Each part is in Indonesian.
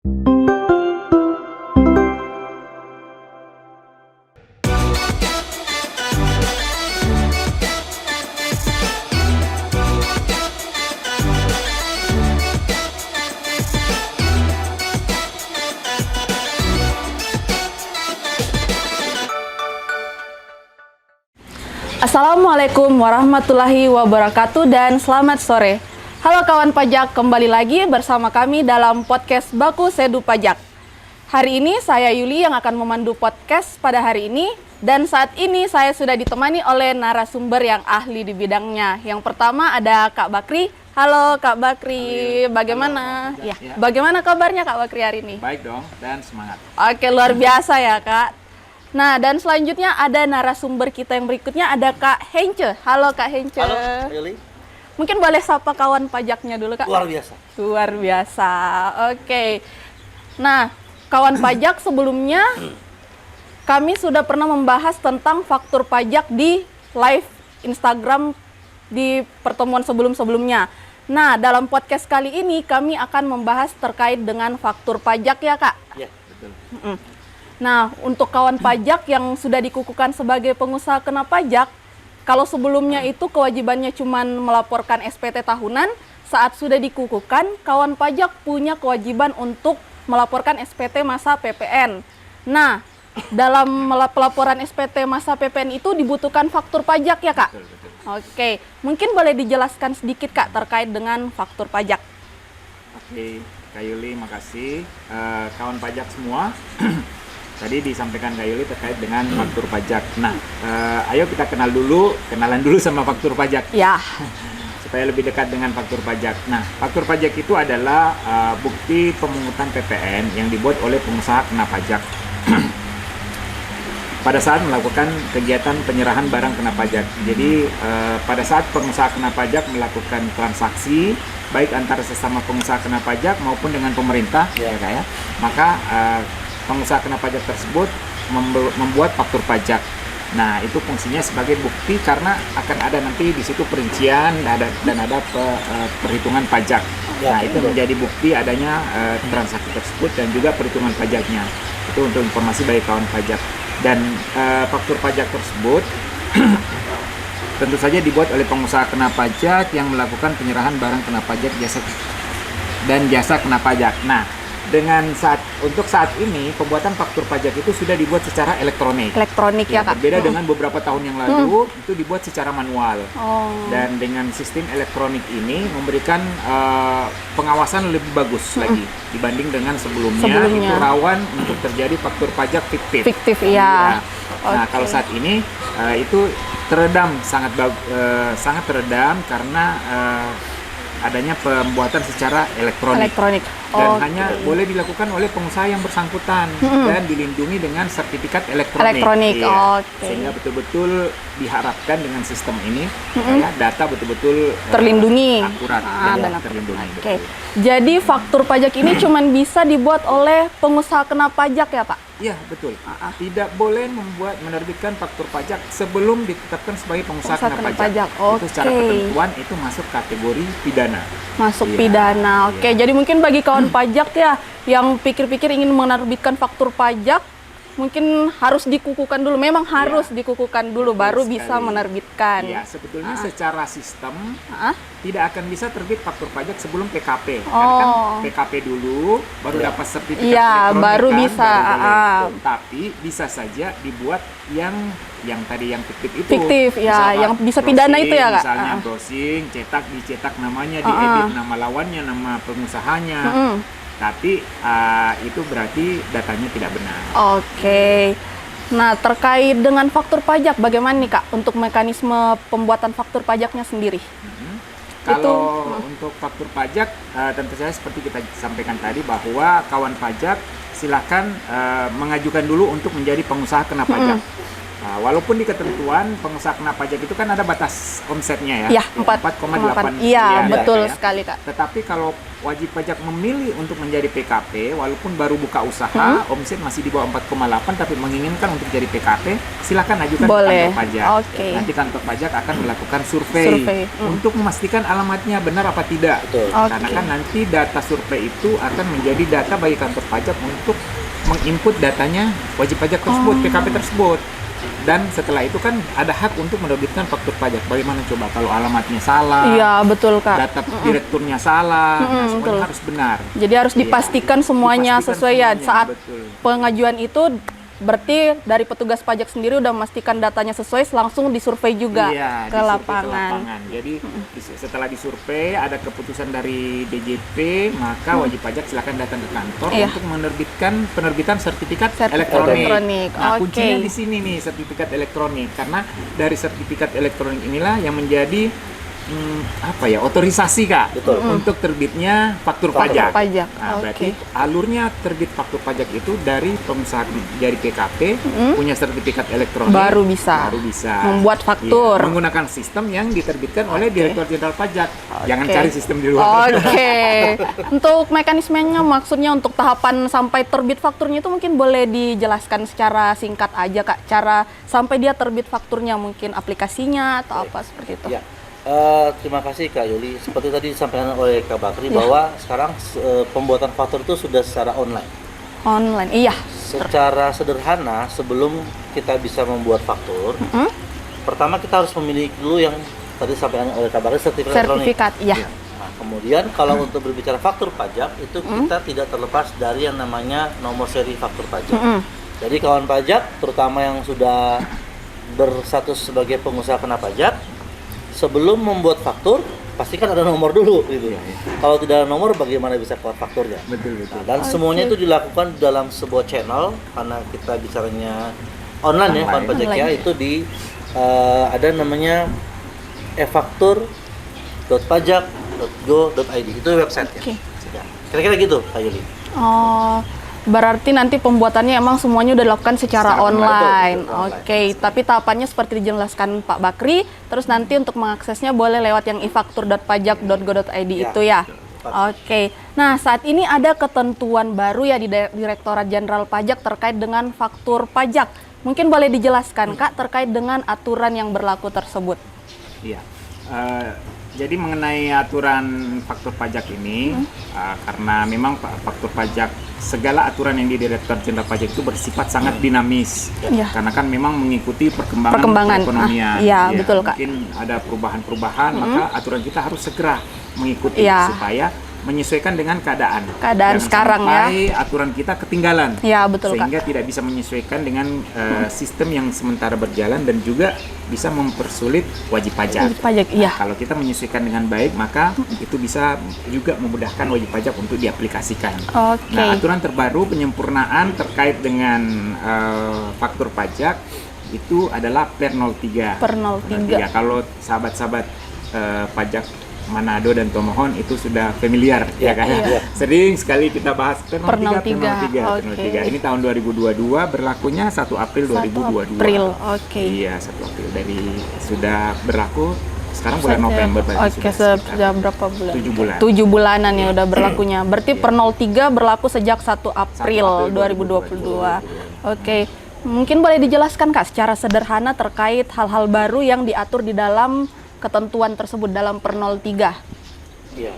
Assalamualaikum warahmatullahi wabarakatuh dan selamat sore. Halo kawan pajak, kembali lagi bersama kami dalam podcast Baku Sedu Pajak. Hari ini saya Yuli yang akan memandu podcast pada hari ini, dan saat ini saya sudah ditemani oleh narasumber yang ahli di bidangnya. Yang pertama ada Kak Bakri. Halo Kak Bakri, bagaimana? Halo. Ya, bagaimana kabarnya Kak Bakri hari ini? Baik dong, dan semangat. Oke, luar biasa ya Kak. Nah, dan selanjutnya ada narasumber kita yang berikutnya, ada Kak Hence. Halo Kak Hence. Halo, Yuli. Mungkin boleh sapa kawan pajaknya dulu Kak? Luar biasa. Luar biasa, oke. Nah, kawan pajak sebelumnya kami sudah pernah membahas tentang faktur pajak di live Instagram di pertemuan sebelum-sebelumnya. Nah, dalam podcast kali ini kami akan membahas terkait dengan faktur pajak ya Kak? Ya, Betul. Nah, untuk kawan pajak yang sudah dikukuhkan sebagai pengusaha kena pajak, kalau sebelumnya itu kewajibannya cuma melaporkan SPT tahunan, saat sudah dikukuhkan, kawan pajak punya kewajiban untuk melaporkan SPT masa PPN. Nah, dalam pelaporan SPT masa PPN itu dibutuhkan faktur pajak ya Kak? Betul. Oke, mungkin boleh dijelaskan sedikit Kak terkait dengan faktur pajak. Oke, Kak Yuli, makasih. Kawan pajak semua, tadi disampaikan Kak Yuli terkait dengan faktur pajak. Nah, ayo kita kenalan dulu sama faktur pajak. Ya. Supaya lebih dekat dengan faktur pajak. Nah, faktur pajak itu adalah bukti pemungutan PPN yang dibuat oleh pengusaha kena pajak pada saat melakukan kegiatan penyerahan barang kena pajak. Jadi pada saat pengusaha kena pajak melakukan transaksi baik antara sesama pengusaha kena pajak maupun dengan pemerintah, ya Kak ya, maka pengusaha kena pajak tersebut membuat faktur pajak. Nah, itu fungsinya sebagai bukti karena akan ada nanti di situ perincian dan ada perhitungan pajak. Nah, itu menjadi bukti adanya transaksi tersebut dan juga perhitungan pajaknya. Itu untuk informasi bagi kawan pajak. Dan faktur pajak tersebut tentu saja dibuat oleh pengusaha kena pajak yang melakukan penyerahan barang kena pajak jasa kena pajak. Nah, untuk saat ini pembuatan faktur pajak itu sudah dibuat secara elektronik. Elektronik ya Kak? Berbeda dengan beberapa tahun yang lalu itu dibuat secara manual. Dan dengan sistem elektronik ini memberikan pengawasan lebih bagus lagi dibanding dengan sebelumnya. Itu rawan untuk terjadi faktur pajak fiktif. Fiktif, iya. Nah, kalau saat ini itu teredam, sangat teredam karena adanya pembuatan secara elektronik. Dan hanya boleh dilakukan oleh pengusaha yang bersangkutan dan dilindungi dengan sertifikat elektronik. Iya. Sehingga betul-betul diharapkan dengan sistem ini data betul-betul terlindungi, akurat dan terlindungi. Oke. Jadi faktur pajak ini cuma bisa dibuat oleh pengusaha kena pajak ya Pak? Iya, betul. Tidak boleh menerbitkan faktur pajak sebelum ditetapkan sebagai pengusaha kena pajak. Itu secara ketentuan itu masuk kategori pidana. Pidana. Oke, jadi mungkin bagi kawan pajak ya yang pikir-pikir ingin menerbitkan faktur pajak, mungkin harus dikukuhkan dulu. Memang harus dikukuhkan dulu, baru bisa menerbitkan. Iya, sebetulnya secara sistem tidak akan bisa terbit faktur pajak sebelum PKP. Karena kan PKP dulu, baru dapat sertifikat elektronik, baru bisa. Tapi bisa saja dibuat yang tadi yang fiktif itu. Fiktif, ya, yang bisa pidana itu ya Kak? Misalnya browsing, dicetak namanya, diedit nama lawannya, nama pengusahanya. Tapi itu berarti datanya tidak benar. Oke. Nah, terkait dengan faktur pajak, bagaimana nih Kak untuk mekanisme pembuatan faktur pajaknya sendiri? Kalau untuk faktur pajak, tentu saja seperti kita sampaikan tadi bahwa kawan pajak silakan mengajukan dulu untuk menjadi pengusaha kena pajak. Walaupun di ketentuan pengusaha kena pajak itu kan ada batas omsetnya ya. Iya, 4,8. Iya, miliar, betul ya. sekali, Kak. Tetapi kalau wajib pajak memilih untuk menjadi PKP, walaupun baru buka usaha, omset masih di bawah 4,8 tapi menginginkan untuk jadi PKP, silakan ajukan ke Boleh. kantor pajak. Oke. Nanti kantor pajak akan melakukan survei. Untuk memastikan alamatnya benar apa tidak. Betul. Karena kan nanti data survei itu akan menjadi data bagi kantor pajak untuk menginput datanya wajib pajak tersebut, PKP tersebut. Dan setelah itu kan ada hak untuk menerbitkan faktur pajak. Bagaimana coba kalau alamatnya salah, Iya, betul, Kak. data direkturnya salah, nah, semuanya betul. harus benar. Jadi harus dipastikan semuanya Dipastikan sesuai ya. semuanya, Saat betul. pengajuan itu berarti dari petugas pajak sendiri udah memastikan datanya sesuai, langsung disurvei juga Iya, ke disurvei lapangan. Jadi setelah disurvei ada keputusan dari DJP, maka wajib pajak silakan datang ke kantor Iya. untuk menerbitkan penerbitan sertifikat Sertifikat elektronik. Nah, Oke. kuncinya di sini nih sertifikat elektronik, karena dari sertifikat elektronik inilah yang menjadi otorisasi Kak Betul. untuk terbitnya faktur Faktur pajak. pajak. Nah, berarti Oke. alurnya terbit faktur pajak itu dari pengusaha dari PKP punya sertifikat elektronik Baru bisa membuat faktur. Iya, menggunakan sistem yang diterbitkan oleh Direktur Jenderal Pajak. Jangan cari sistem di luar. Oke. Untuk mekanismenya, maksudnya untuk tahapan sampai terbit fakturnya itu mungkin boleh dijelaskan secara singkat aja, Kak. Cara sampai dia terbit fakturnya, mungkin aplikasinya atau apa seperti itu. Ya. Terima kasih Kak Yuli. Seperti tadi disampaikan oleh Kak Bakri bahwa sekarang pembuatan faktur itu sudah secara online. Online, iya. Secara sederhana, sebelum kita bisa membuat faktur, pertama kita harus memiliki dulu yang tadi disampaikan oleh Kak Bakri, sertifikat elektronik. Sertifikat, iya. Nah, kemudian kalau untuk berbicara faktur pajak, itu kita tidak terlepas dari yang namanya nomor seri faktur pajak. Jadi kawan pajak, terutama yang sudah berstatus sebagai pengusaha kena pajak, sebelum membuat faktur, pastikan ada nomor dulu gitu. Kalau tidak ada nomor, bagaimana bisa keluar fakturnya? Betul. Nah, dan semuanya itu dilakukan dalam sebuah channel, karena kita bicaranya online ya, kawan pajak ya, itu di ada namanya efaktur.pajak.go.id, itu website ya. Oke. Kira-kira gitu, Kak Yuli. Oh, berarti nanti pembuatannya emang semuanya udah dilakukan secara Secara online. online. Oke, tapi tahapannya seperti dijelaskan Pak Bakri. Terus nanti untuk mengaksesnya boleh lewat yang efaktur.pajak.go.id itu ya. Oke. Nah, saat ini ada ketentuan baru ya di Direktorat Jenderal Pajak terkait dengan faktur pajak. Mungkin boleh dijelaskan, Kak, terkait dengan aturan yang berlaku tersebut. Iya. Jadi mengenai aturan faktur pajak ini, karena memang faktur pajak, segala aturan yang di Direktorat Jenderal Pajak itu bersifat sangat dinamis, Iya. karena kan memang mengikuti perkembangan Ah, perekonomian. iya, Ya, betul, Kak. Mungkin ada perubahan-perubahan, maka aturan kita harus segera mengikuti Iya. supaya menyesuaikan dengan keadaan. Keadaan Jangan sekarang sampai aturan kita ketinggalan. Ya, betul, Kak. Sehingga tidak bisa menyesuaikan dengan sistem yang sementara berjalan dan juga bisa mempersulit wajib pajak. Wajib pajak, iya. Kalau kita menyesuaikan dengan baik, maka itu bisa juga memudahkan wajib pajak untuk diaplikasikan. Oke. Nah, aturan terbaru penyempurnaan terkait dengan faktur pajak itu adalah Per 03. Per 03. Kalau sahabat-sahabat pajak Manado dan Tomohon itu sudah familiar ya kan? Iya. Sering sekali kita bahas Per 03. Oke. Ini tahun 2022, berlakunya 1 April 2022. April, oke. Iya, 1 April sudah berlaku sekarang bulan November berarti Oke, sudah berapa bulan? 7 bulan. 7 bulanan ya udah berlakunya. Berarti per 03 berlaku sejak 1 April 2022. Oke. Mungkin boleh dijelaskan, Kak, secara sederhana terkait hal-hal baru yang diatur di dalam ketentuan tersebut dalam per 03. Iya,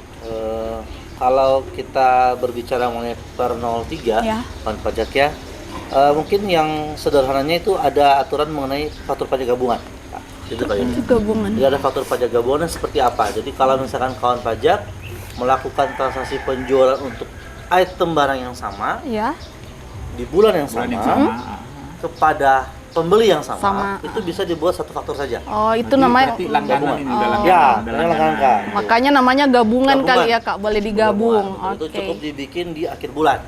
kalau kita berbicara mengenai per 03, Ya. kawan pajak ya, mungkin yang sederhananya itu ada aturan mengenai faktur pajak gabungan. Nah, itu Pak Yuli. Gabungan. Jadi ada faktur pajak gabungan seperti apa? Jadi kalau misalkan kawan pajak melakukan transaksi penjualan untuk item barang yang sama Ya. di bulan yang Bulan sama, yang sama. kepada pembeli yang sama, Sama. itu bisa dibuat satu faktur saja. Oh, itu Berarti namanya langganan ini udah langganan. Ya, udah namanya langganan. makanya namanya gabungan Gabungan. kali ya, Kak. Boleh digabung. Gabungan. Itu Oke. cukup dibikin di akhir bulan.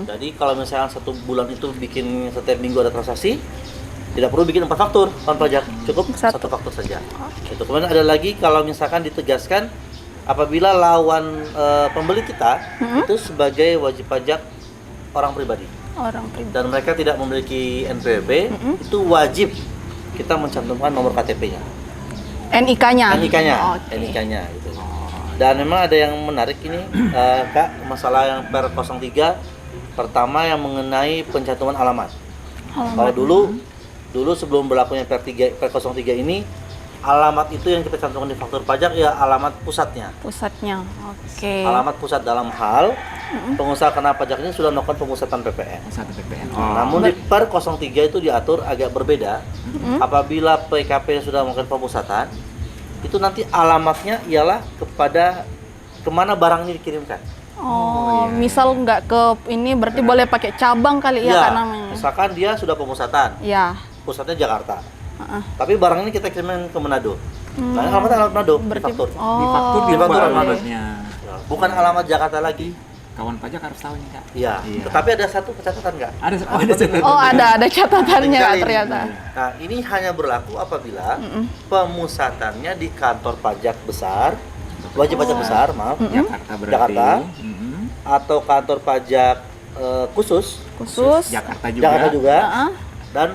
Jadi kalau misalnya satu bulan itu bikin setiap minggu ada transaksi, tidak perlu bikin 4 faktur kawan pajak, cukup Satu. satu faktur saja. Itu kemudian ada lagi kalau misalkan ditegaskan apabila lawan pembeli kita itu sebagai wajib pajak orang pribadi. Orang pribadi. dan mereka tidak memiliki NPWP, itu wajib kita mencantumkan nomor KTP-nya. NIK-nya. NIK-nya, Oke. NIK-nya gitu. Dan memang ada yang menarik ini, Kak, masalah yang per 03 pertama yang mengenai pencantuman alamat. Kalau dulu sebelum berlakunya per 03 ini, alamat itu yang kita cantumkan di faktur pajak ya alamat pusatnya. Pusatnya. Oke. Alamat pusat dalam hal pengusaha kena pajak ini sudah melakukan pemusatan PPN. Satu PPN. Namun di per 03 itu diatur agak berbeda. Apabila PKP sudah melakukan pemusatan, itu nanti alamatnya ialah kemana barang ini dikirimkan. Oh, misal nggak ke ini berarti boleh pakai cabang kali ya, Kak, namanya. Misalkan dia sudah pemusatan, Ya. pusatnya Jakarta. Tapi barang ini kita kirimkan ke Manado. Nah, alamatnya alamat Manado di Berarti faktur. Di faktur Di faktur dirubah alamatnya. alamatnya. Bukan alamat Jakarta lagi. Kawan pajak harus tahu nih, Kak. Iya. Tetapi ada satu catatan, Kak. Ada catatan. Oh, ada catatannya, Kak, Sekali. ternyata. Nah, ini hanya berlaku apabila pemusatannya di kantor pajak besar, wajib pajak besar, maaf, Jakarta berarti. Jakarta. Mm-mm. Atau kantor pajak khusus, Jakarta juga. Jakarta juga, Heeh. dan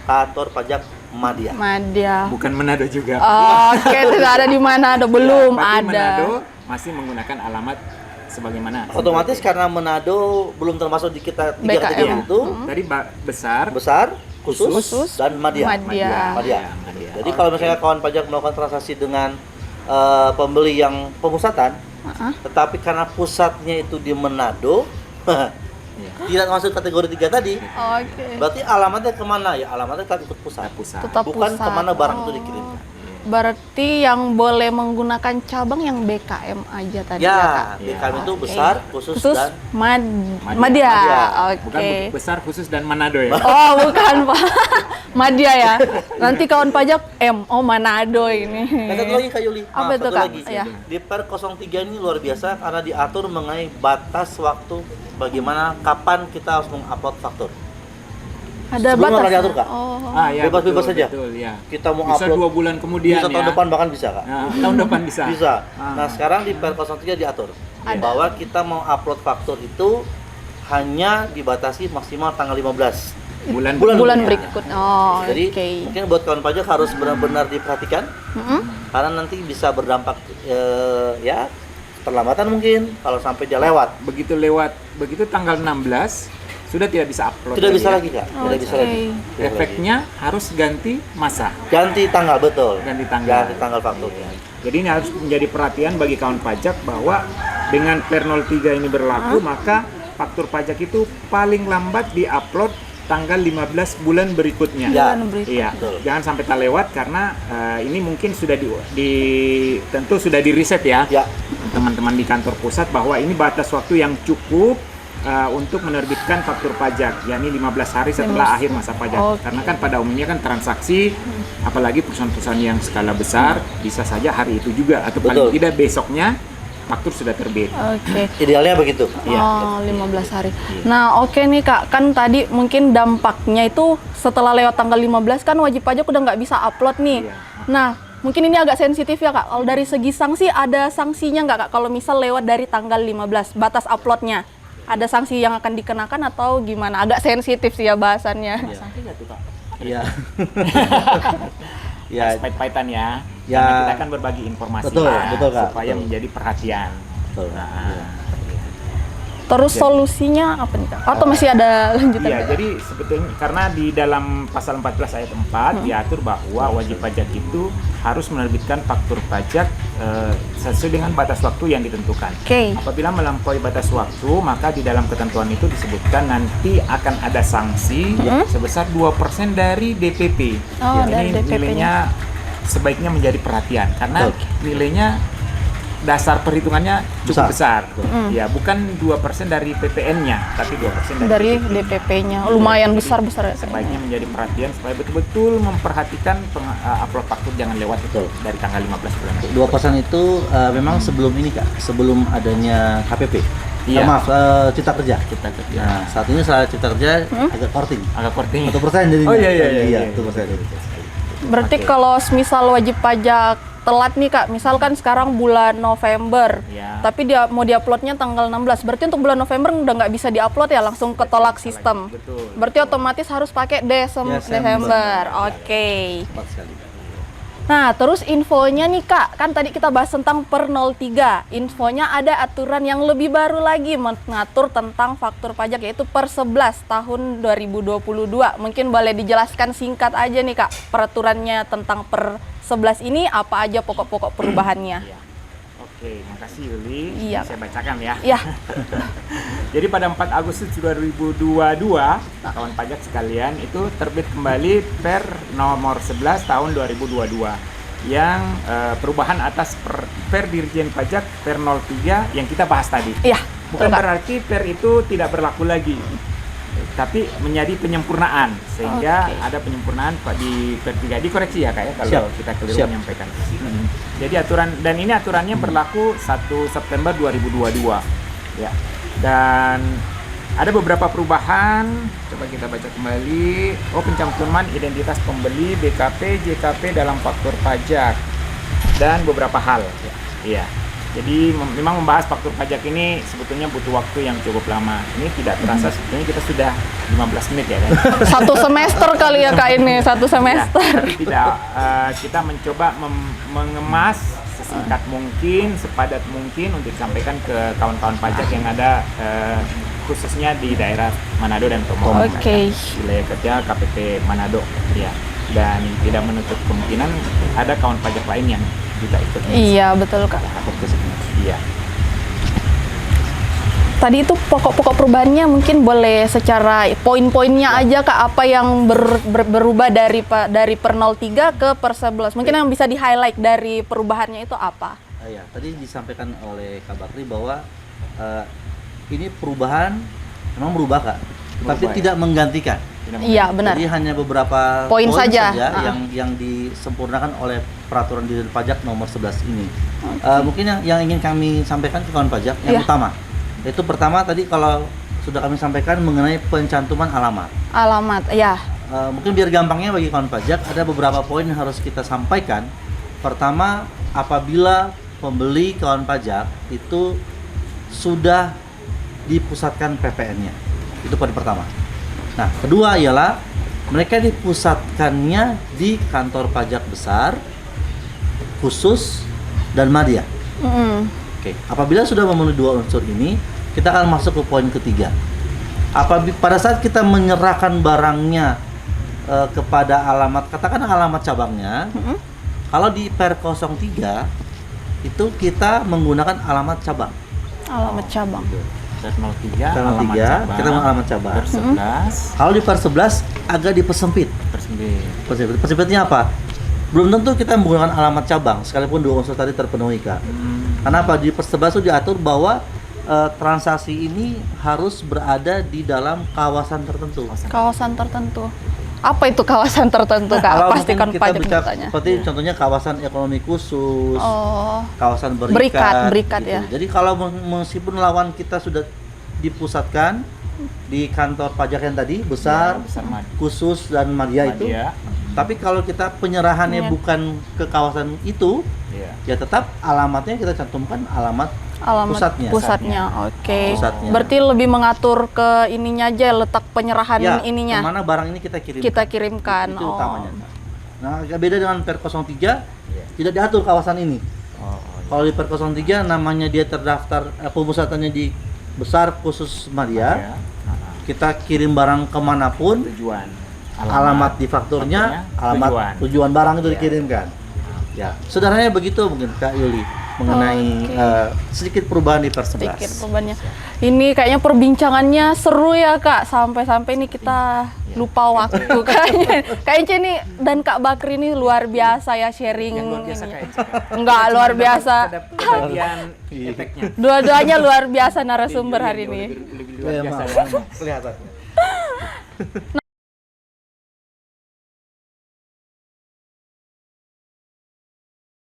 kantor pajak Madya. Madya. Bukan Manado juga. Oke, tidak ada di Manado, belum Tapi ada. Manado masih menggunakan alamat sebagaimana. Otomatis karena Manado belum termasuk di kita tiga BKM. kategori itu, Tadi besar, besar, khusus, Khusus, dan Madya. Madya. Madya. Madya. Jadi kalau misalnya kawan pajak melakukan transaksi dengan pembeli yang pemusatan, tetapi karena pusatnya itu di Manado, tidak masuk kategori 3 tadi, Oke. berarti alamatnya kemana ya? Alamatnya tetap ikut pusat, Tetap bukan pusat. kemana barang itu Oh. dikirimkan. Berarti yang boleh menggunakan cabang yang BKM aja tadi ya, Kak? Ya, BKM itu Oke. besar, khusus, Khusus dan Madya. Madya. Bukan Oke. besar khusus dan Manado ya. Oh, bukan, Pak. Madya ya. Nanti kawan pajak oh Manado ini. Nah, satu lagi Kak Yuli. Apa itu, satu Kak? lagi. Ya. Di per 03 ini luar biasa karena diatur mengenai batas waktu bagaimana kapan kita harus mengupload faktur. Ada Sebelumnya batas. nggak diatur, Kak. Oh. Ya, Bebas-bebas betul, saja. Betul, ya. Kita mau Bisa upload 2 bulan kemudian bisa tahun ya. depan bahkan bisa, Kak. Nah, tahun depan bisa. Bisa. Ah. Nah, sekarang di per 03 diatur Ada. bahwa kita mau upload faktur itu hanya dibatasi maksimal tanggal 15. Bulan Bulan ya. berikut. Oh, Jadi oke. mungkin buat kawan pajak harus benar-benar diperhatikan karena nanti bisa berdampak ya terlambatan mungkin kalau sampai dia lewat. Begitu tanggal 16 sudah tidak bisa upload. Tidak bisa ya. lagi, Kak. Tidak bisa Oke. lagi. Tidak Efeknya harus ganti masa. lagi. Ganti tanggal, betul. Ganti tanggal. Ganti tanggal fakturnya. Jadi ini harus menjadi perhatian bagi kawan pajak bahwa dengan per 03 ini berlaku maka faktur pajak itu paling lambat diupload tanggal 15 bulan berikutnya. Ya. Bulan berikut. Iya, Betul. jangan sampai terlewat karena ini mungkin sudah tentu sudah di riset ya, Ya. teman-teman di kantor pusat bahwa ini batas waktu yang cukup untuk menerbitkan faktur pajak, yakni 15 hari setelah akhir masa pajak. Oke. Karena kan pada umumnya kan transaksi, apalagi perusahaan-perusahaan yang skala besar, bisa saja hari itu juga atau paling Betul. tidak besoknya faktur sudah terbit. Oke. Idealnya begitu. Iya. Oh, 15 hari. Nah, oke nih Kak, kan tadi mungkin dampaknya itu setelah lewat tanggal 15 kan wajib pajak udah nggak bisa upload nih. Iya. Nah, mungkin ini agak sensitif ya Kak. Kalau dari segi sanksi ada sanksinya nggak Kak? Kalau misal lewat dari tanggal 15 batas uploadnya, ada sanksi yang akan dikenakan atau gimana? Agak sensitif sih ya bahasannya. Sanksi nggak tuh Pak? Iya. Ya, Pahit-pahitan ya. Ya. Karena kita akan berbagi informasi Betul, ya, betul, Kak. supaya Betul. menjadi perhatian. betul. Nah, Iya. Terus solusinya apa nih Kak? Atau masih ada lanjutan? Iya, Kak? jadi sebetulnya karena di dalam pasal 14 ayat 4 diatur bahwa wajib pajak itu harus menerbitkan faktur pajak sesuai dengan batas waktu yang ditentukan. Oke. Apabila melampaui batas waktu, maka di dalam ketentuan itu disebutkan nanti akan ada sanksi sebesar 2% dari DPP. Oh, Ini dari DPP-nya. nilainya sebaiknya menjadi perhatian karena Betul. nilainya dasar perhitungannya cukup besar. Betul. Ya, bukan 2% dari PPN-nya, tapi 2% Dari DPP. DPP-nya lumayan besar-besar ya. Kak? Sebaiknya menjadi perhatian supaya betul-betul memperhatikan upload faktur jangan lewat Betul. dari tanggal 15 bulan. 2% itu memang sebelum ini, Kak, sebelum adanya KPP. Iya. Maaf, Cipta Kerja. Kita kerja. Nah, saat ini setelah Cipta Kerja agak korting. Agak korting. 1% jadinya. Oh iya. 1%. Berarti kalau misal wajib pajak telat nih Kak, misalkan sekarang bulan November, Ya. tapi dia mau diuploadnya tanggal 16, berarti untuk bulan November udah nggak bisa diupload ya, langsung ketolak sistem. Betul. Berarti otomatis harus pakai Desember. Oke. Tepat sekali. Nah, terus infonya nih Kak, kan tadi kita bahas tentang per 03. Infonya ada aturan yang lebih baru lagi mengatur tentang faktur pajak, yaitu per 11 tahun 2022. Mungkin boleh dijelaskan singkat aja nih Kak, peraturannya tentang per 11 ini apa aja pokok-pokok perubahannya? Ya. Oke, makasih Yuli. Iya. Saya bacakan ya. Ya, Jadi pada 4 Agustus 2022, kawan pajak sekalian, itu terbit kembali Per nomor 11 tahun 2022 yang perubahan atas per Dirjen Pajak Per 03 yang kita bahas tadi. iya. Bukan betul, Kak. berarti Per itu tidak berlaku lagi, tapi menjadi penyempurnaan, sehingga Oke. ada penyempurnaan di Per 3. Dikoreksi ya Kak ya kalau Siap. kita keliru Siap. menyampaikan. Jadi ini aturannya berlaku 1 September 2022 ya. Dan ada beberapa perubahan, coba kita baca kembali. Pencantuman identitas pembeli, BKP, JKP dalam faktur pajak dan beberapa hal. Iya. Jadi memang membahas faktur pajak ini sebetulnya butuh waktu yang cukup lama. Ini tidak terasa sebetulnya kita sudah 15 menit ya kan. Satu semester kali ya Kak ini, satu Ya, semester. tapi tidak, kita mencoba mengemas sesingkat mungkin, sepadat mungkin untuk disampaikan ke kawan-kawan pajak yang ada khususnya di daerah Manado dan Tomohon. Oke. Wilayah kerja KPP Manado, ya. Dan tidak menutup kemungkinan ada kawan pajak lain yang juga ikut. Iya, betul Kak. Iya. Tadi itu pokok-pokok perubahannya mungkin boleh secara poin-poinnya aja Kak, apa yang berubah dari per 03 ke per 11. Mungkin yang bisa di-highlight dari perubahannya itu apa? Ya, tadi disampaikan oleh Kak Bakri bahwa ini perubahan memang berubah Kak, tapi Berubah, ya. tidak menggantikan. Iya, benar. Jadi hanya beberapa Poin saja. yang disempurnakan oleh peraturan Dirjen Pajak nomor 11 ini. Mungkin yang ingin kami sampaikan ke kawan pajak yang Iya. utama, yaitu pertama tadi kalau sudah kami sampaikan mengenai pencantuman alamat. Alamat, ya. Mungkin biar gampangnya bagi kawan pajak ada beberapa poin yang harus kita sampaikan. Pertama, apabila pembeli kawan pajak itu sudah dipusatkan PPN-nya, itu poin pertama. Nah, kedua ialah mereka dipusatkannya di kantor pajak besar, khusus, dan madya. Oke, apabila sudah memenuhi dua unsur ini, kita akan masuk ke poin ketiga. Pada saat kita menyerahkan barangnya kepada alamat, katakan alamat cabangnya, kalau di Per 03 itu kita menggunakan alamat cabang. Alamat cabang. Per 03, Per 03 kita menggunakan alamat cabang. Per 11, Kalau di Per 11 agak dipersempit. per 9. Persempitnya apa? Belum tentu kita menggunakan alamat cabang sekalipun dua unsur tadi terpenuhi Kak. Kenapa? Di Per 11 itu diatur bahwa transaksi ini harus berada di dalam kawasan tertentu. Kawasan tertentu. Apa itu kawasan tertentu Kak? Kalau Pastikan mungkin kita pajak bicara bertanya. seperti contohnya kawasan ekonomi khusus, Oh, kawasan Berikat gitu. ya. Jadi kalau meskipun lawan kita sudah dipusatkan di kantor pajak yang tadi besar, Besar Madya. khusus dan madya itu, tapi kalau kita penyerahannya Iya. bukan ke kawasan itu, Iya. ya tetap alamatnya kita cantumkan alamat alamat pusatnya. Oke. Pusatnya. Berarti lebih mengatur ke ininya aja, letak penyerahan Ya, ininya. kemana barang ini kita kirim. Kita kirimkan. Itu Oh. utamanya. Nah, agak beda dengan Per 03, Iya. tidak diatur kawasan ini. Oh, Kalau di Per 03 namanya dia terdaftar pemusatannya di besar khusus madya, kita kirim barang kemanapun, tujuan. alamat di fakturnya, alamat tujuan barang itu Ya. dikirimkan. Ya, sederhananya begitu mungkin Kak Yuli mengenai sedikit perubahan di Per 11. Sedikit perubahannya. Ini kayaknya perbincangannya seru ya Kak, sampai-sampai ini kita lupa waktu kayaknya. Kayaknya ini dan Kak Bakri ini luar biasa ya sharing. Yang luar biasa ininya. kayak Enggak luar biasa. Kebagian efeknya. Dua-duanya luar biasa narasumber hari ini. Lebih luar biasa. Kelihatan.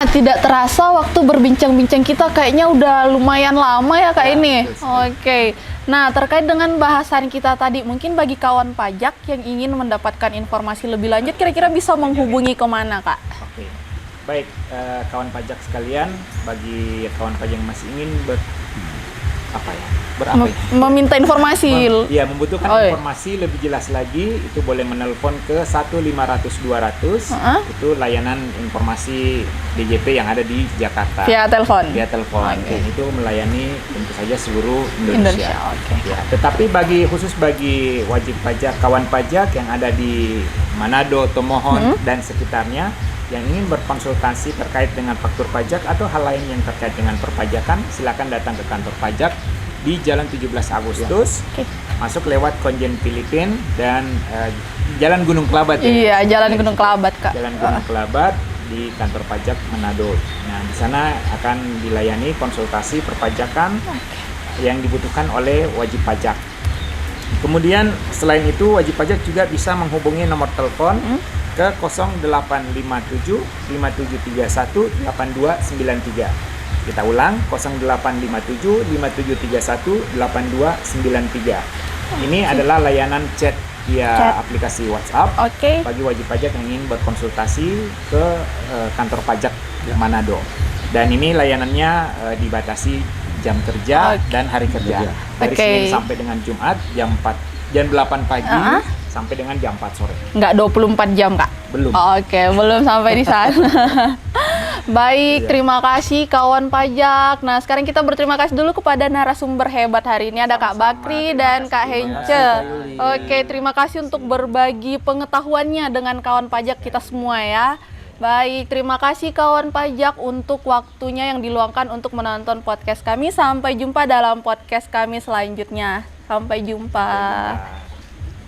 Tidak terasa waktu berbincang-bincang kita kayaknya udah lumayan lama ya Kak Ya, ini. betul sekali. Oke. Nah, terkait dengan bahasan kita tadi, mungkin bagi kawan pajak yang ingin mendapatkan informasi lebih lanjut, kira-kira bisa menghubungi kemana Kak? Oke. Baik, kawan pajak sekalian, bagi kawan pajak yang masih ingin Meminta informasi. Membutuhkan informasi lebih jelas lagi, itu boleh menelpon ke 1-500-200. Itu layanan informasi DJP yang ada di Jakarta. Via telepon. Okay. Itu melayani tentu saja seluruh Indonesia. Okay. Tetapi khusus bagi wajib pajak, kawan pajak yang ada di Manado, Tomohon dan sekitarnya yang ingin berkonsultasi terkait dengan faktur pajak atau hal lain yang terkait dengan perpajakan, silakan datang ke kantor pajak di Jalan 17 Agustus, masuk lewat Konjen Filipin dan Jalan Gunung Kelabat. Iya, Jalan Gunung Kelabat, Kak. Jalan Gunung Kelabat di kantor pajak Manado. Nah, di sana akan dilayani konsultasi perpajakan yang dibutuhkan oleh wajib pajak. Kemudian selain itu wajib pajak juga bisa menghubungi nomor telepon ke 0857 5731 8293. Kita ulang 0857 5731 8293. Ini adalah layanan chat via aplikasi WhatsApp bagi wajib pajak yang ingin berkonsultasi ke kantor pajak Manado. Dan ini layanannya dibatasi jam kerja dan hari kerja. Dari Senin sampai dengan Jumat jam 8 pagi sampai dengan jam 4 sore. Nggak 24 jam, Kak? Belum. Belum sampai di sana. Baik, terima kasih kawan pajak. Nah, sekarang kita berterima kasih dulu kepada narasumber hebat hari ini. Ada Kak Bakri dan Kak Hence. Terima kasih untuk berbagi pengetahuannya dengan kawan pajak kita semua ya. Baik, terima kasih kawan pajak untuk waktunya yang diluangkan untuk menonton podcast kami. Sampai jumpa dalam podcast kami selanjutnya. Sampai jumpa.